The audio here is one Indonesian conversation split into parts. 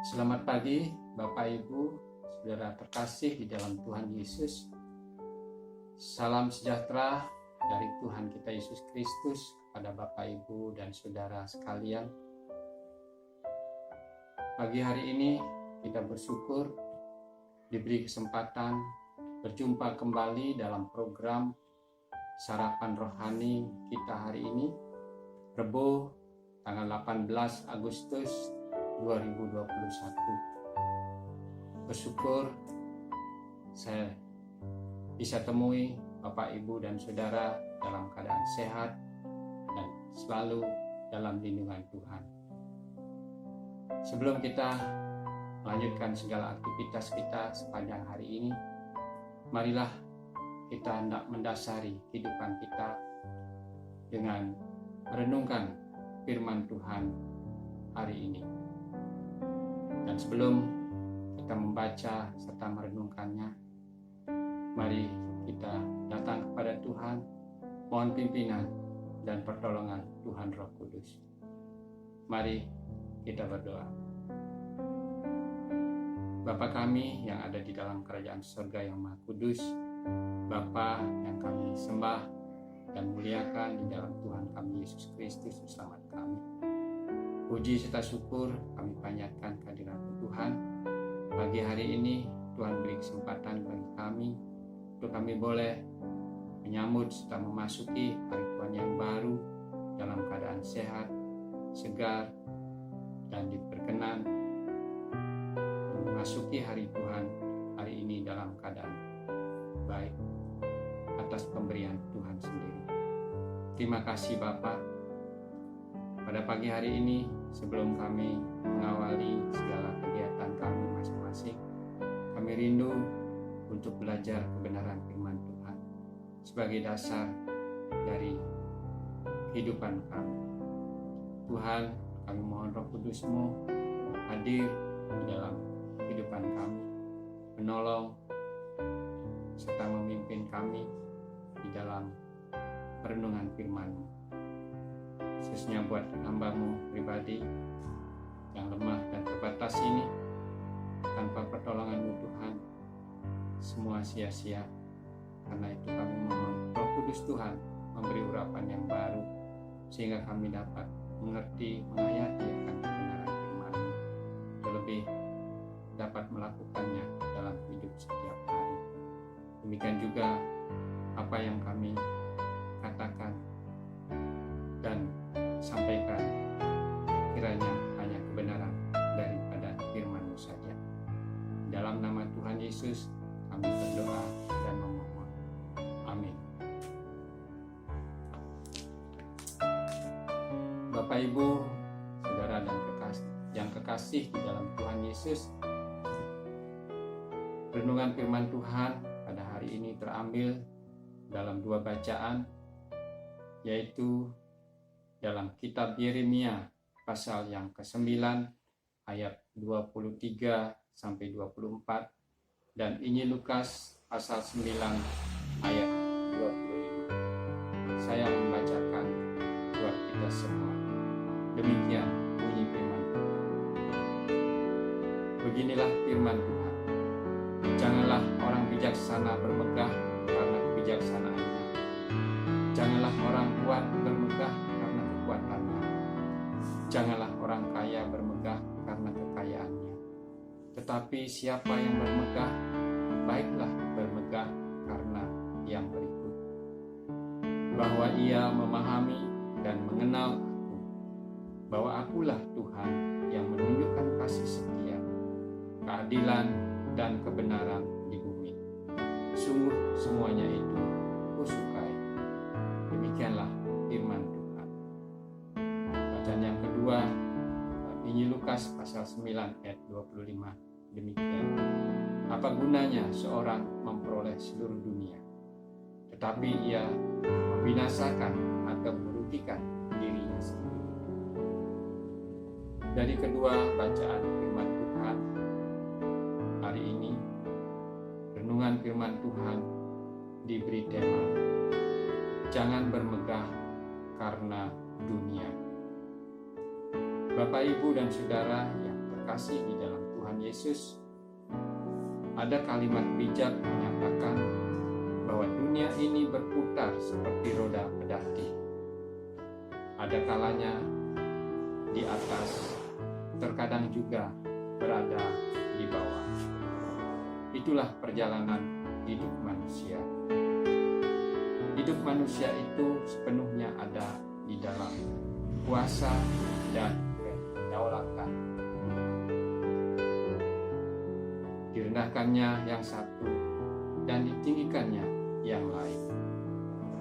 Selamat pagi Bapak Ibu, Saudara terkasih di dalam Tuhan Yesus. Salam sejahtera dari Tuhan kita Yesus Kristus kepada Bapak Ibu dan Saudara sekalian. Pagi hari ini kita bersyukur diberi kesempatan berjumpa kembali dalam program Sarapan Rohani kita hari ini, Rebo tanggal 18 Agustus 2021. Bersyukur saya bisa temui Bapak Ibu dan Saudara dalam keadaan sehat dan selalu dalam lindungan Tuhan. Sebelum kita melanjutkan segala aktivitas kita sepanjang hari ini, marilah kita hendak mendasari kehidupan kita dengan merenungkan firman Tuhan hari ini. Dan sebelum kita membaca serta merenungkannya, mari kita datang kepada Tuhan, mohon pimpinan dan pertolongan Tuhan Roh Kudus. Mari kita berdoa. Bapa kami yang ada di dalam kerajaan surga yang Maha Kudus, Bapa yang kami sembah dan muliakan di dalam Tuhan kami Yesus Kristus, selamat kami. Puji serta syukur kami panjatkan kehadirat Tuhan. Pagi hari ini Tuhan beri kesempatan bagi kami untuk kami boleh menyambut serta memasuki hari Tuhan yang baru dalam keadaan sehat, segar, dan diperkenan memasuki hari Tuhan hari ini dalam keadaan baik atas pemberian Tuhan sendiri. Terima kasih Bapa. Pada pagi hari ini, sebelum kami mengawali segala kegiatan kami masing-masing, kami rindu untuk belajar kebenaran firman Tuhan sebagai dasar dari kehidupan kami. Tuhan, kami mohon Roh Kudus-Mu hadir di dalam kehidupan kami, menolong serta memimpin kami di dalam perenungan firman-Mu. Khususnya buat hamba-Mu pribadi yang lemah dan terbatas ini, tanpa pertolongan-Mu Tuhan, semua sia-sia. Karena itu kami mohon Roh Kudus Tuhan memberi urapan yang baru, sehingga kami dapat mengerti, menghayati akan kebenaran firman-Mu, terlebih dapat melakukannya dalam hidup setiap hari. Demikian juga apa yang kami katakan dan sampaikan, kiranya hanya kebenaran daripada firman-Mu saja. Dalam nama Tuhan Yesus kami berdoa dan memohon. Amin. Bapak Ibu, Saudara dan yang kekasih di dalam Tuhan Yesus, renungan firman Tuhan pada hari ini terambil dalam dua bacaan, yaitu dalam kitab Yeremia pasal yang ke-9 ayat 23 sampai 24 dan Injil Lukas pasal 9 ayat 25. Saya membacakan buat kita semua. Demikian bunyi firman Tuhan. Beginilah firman Tuhan. Janganlah orang bijaksana bermegah karena kebijaksanaannya. Janganlah orang kuat bermegah karena kekuatannya. Janganlah orang kaya bermegah karena kekayaannya. Tetapi siapa yang bermegah, baiklah bermegah karena yang berikut. Bahwa ia memahami dan mengenal aku, bahwa akulah Tuhan yang menunjukkan kasih setia, keadilan dan kebenaran di bumi. Sungguh semuanya itu kusukai. Demikianlah firman Tuhan. Bacaan yang kedua, Injil Lukas pasal 9 ayat 25. Demikian. Apa gunanya seorang memperoleh seluruh dunia, tetapi ia membinasakan atau merugikan dirinya sendiri. Dari kedua bacaan firman Tuhan hari ini, renungan firman Tuhan diberi tema jangan bermegah karena dunia. Bapak, Ibu, dan Saudara yang terkasih di dalam Tuhan Yesus, ada kalimat bijak menyatakan bahwa dunia ini berputar seperti roda pedati. Ada kalanya di atas, terkadang juga berada di bawah. Itulah perjalanan hidup manusia. Hidup manusia itu sepenuhnya ada di dalam kuasa dan kedaulatan. Direndahkannya yang satu dan ditinggikannya yang lain.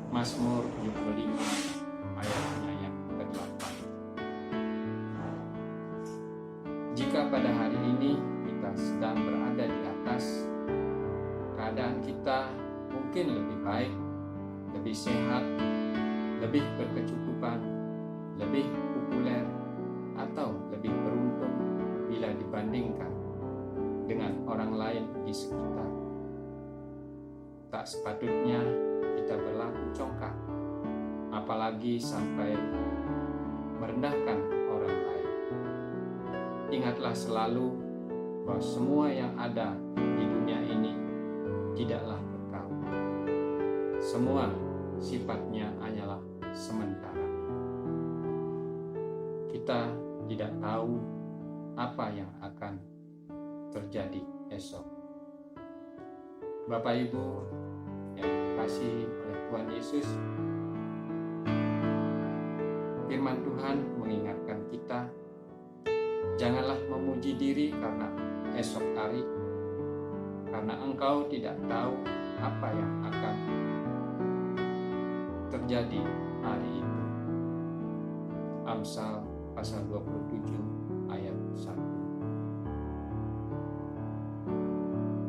Mazmur 75 ayatnya yang ke-8. Jika pada hari ini kita sedang berada di atas, keadaan kita mungkin lebih baik, lebih sehat, lebih berkecukupan, lebih populer, atau lebih beruntung bila dibandingkan dengan orang lain di sekitar. Tak sepatutnya kita berlaku congkak, apalagi sampai merendahkan orang lain. Ingatlah selalu bahwa semua yang ada di dunia ini tidaklah kekal. Semua sifatnya hanyalah sementara. Kita tidak tahu apa yang akan terjadi esok. Bapak, Ibu yang dikasihi oleh Tuhan Yesus, firman Tuhan mengingatkan kita, janganlah memuji diri karena esok hari, karena engkau tidak tahu apa yang akan terjadi hari itu. Amsal pasal 27 ayat 1.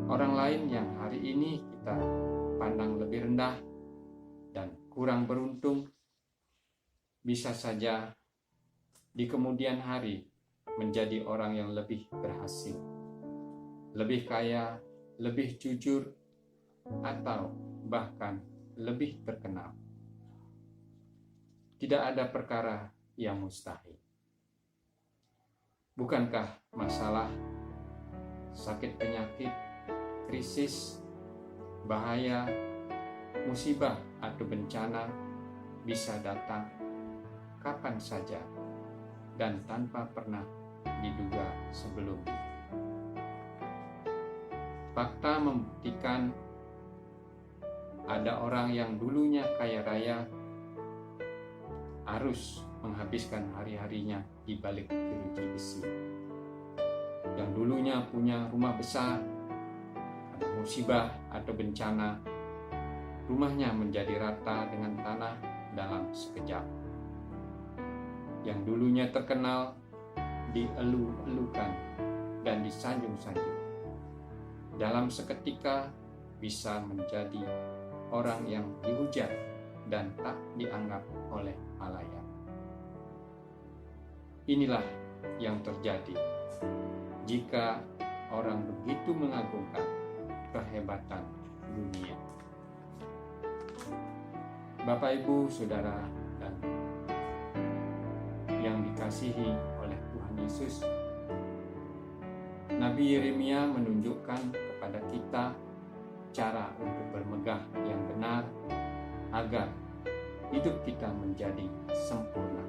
Orang lain yang hari ini kita pandang lebih rendah dan kurang beruntung, bisa saja di kemudian hari menjadi orang yang lebih berhasil, lebih kaya, lebih jujur, atau bahkan lebih terkenal. Tidak ada perkara yang mustahil. Bukankah masalah, sakit penyakit, krisis, bahaya, musibah atau bencana bisa datang kapan saja dan tanpa pernah diduga sebelumnya. Fakta membuktikan ada orang yang dulunya kaya raya harus menghabiskan hari-harinya di balik jeruji besi. Yang dulunya punya rumah besar, ada musibah atau bencana, rumahnya menjadi rata dengan tanah dalam sekejap. Yang dulunya terkenal, dielu-elukan dan disanjung-sanjung, dalam seketika bisa menjadi orang yang dihujat dan tak dianggap oleh halayak. Inilah yang terjadi jika orang begitu mengagungkan kehebatan dunia. Bapak, Ibu, Saudara, dan yang dikasihi oleh Tuhan Yesus, Nabi Yeremia menunjukkan kepada kita cara untuk bermegah yang benar agar hidup kita menjadi sempurna,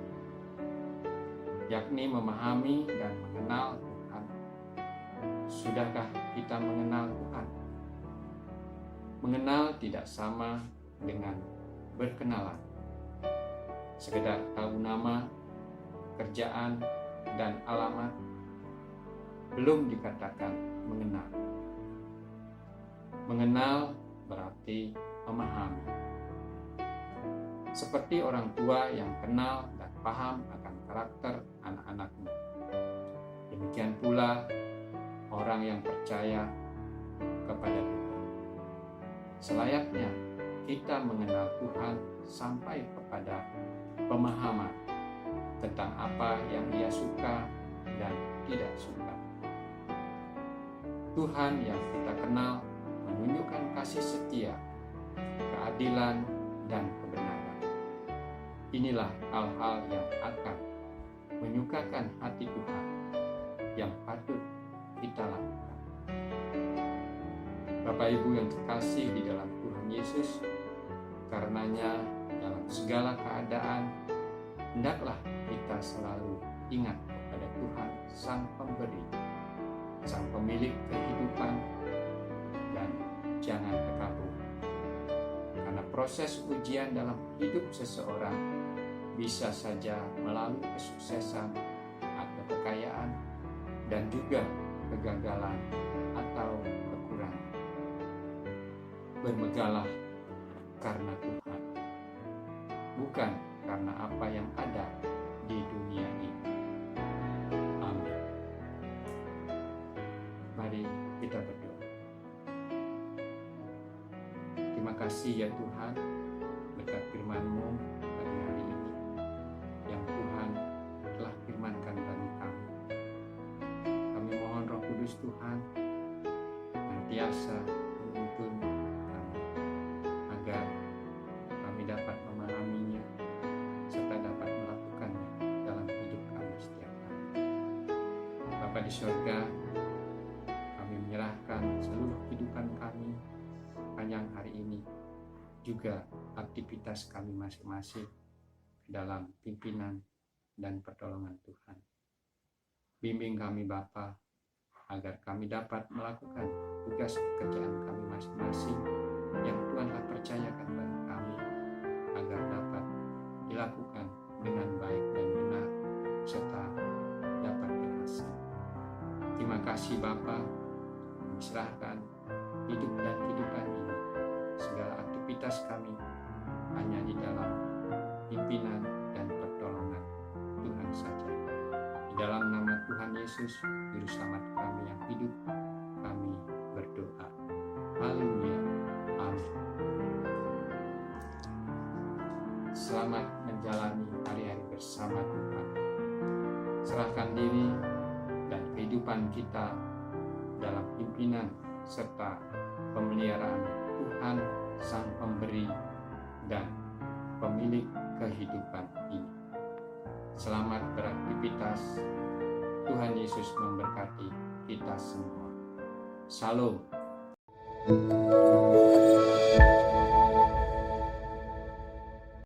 yakni memahami dan mengenal Tuhan. Sudahkah kita mengenal Tuhan? Mengenal tidak sama dengan berkenalan. Sekedar tahu nama, kerjaan, dan alamat belum dikatakan mengenal. Mengenal berarti memahami. Seperti orang tua yang kenal dan paham akan karakter anak-anaknya. Demikian pula orang yang percaya kepada Tuhan. Selayaknya kita mengenal Tuhan sampai kepada pemahaman tentang apa yang Dia suka dan tidak suka. Tuhan yang kita kenal menunjukkan kasih setia, keadilan, dan kebenaran. Inilah hal-hal yang akan menyukakan hati Tuhan yang patut kita lakukan. Bapak Ibu yang terkasih di dalam Tuhan Yesus, karenanya dalam segala keadaan hendaklah kita selalu ingat kepada Tuhan Sang Pemberi, Sang Pemilik kehidupan, dan jangan terkabur. Karena proses ujian dalam hidup seseorang bisa saja melalui kesuksesan atau kekayaan dan juga kegagalan atau kekurangan. Bermegahlah karena Tuhan, bukan karena apa yang ada di dunia ini. Amin. Mari kita berdoa. Terima kasih ya Tuhan, berkat firman-Mu pada hari ini yang Tuhan telah firmankan bagi kami. Kami mohon Roh Kudus Tuhan senantiasa menuntun kami agar kami dapat memahaminya serta dapat melakukannya dalam hidup kami setiap hari. Bapa di surga, kami menyerahkan seluruh kehidupan kami sepanjang hari ini, juga aktivitas kami masing-masing dalam pimpinan dan pertolongan Tuhan. Bimbing kami Bapa, agar kami dapat melakukan tugas pekerjaan kami masing-masing yang Tuhan telah percayakan bagi kami, agar dapat dilakukan dengan baik dan benar serta dapat berhasil. Terima kasih Bapa, kami serahkan hidup dan kehidupan ini, segala aktivitas kami hanya di dalam pimpinan dan pertolongan Tuhan saja. Di dalam nama Tuhan Yesus, Juru Selamat kami yang hidup, kami berdoa. Haleluya. Amin. Selamat menjalani hari-hari bersama Tuhan. Serahkan diri dan kehidupan kita dalam pimpinan serta pemeliharaan Tuhan Sang Pemberi dan Pemilik kehidupan ini. Selamat beraktivitas. Tuhan Yesus memberkati kita semua. Shalom.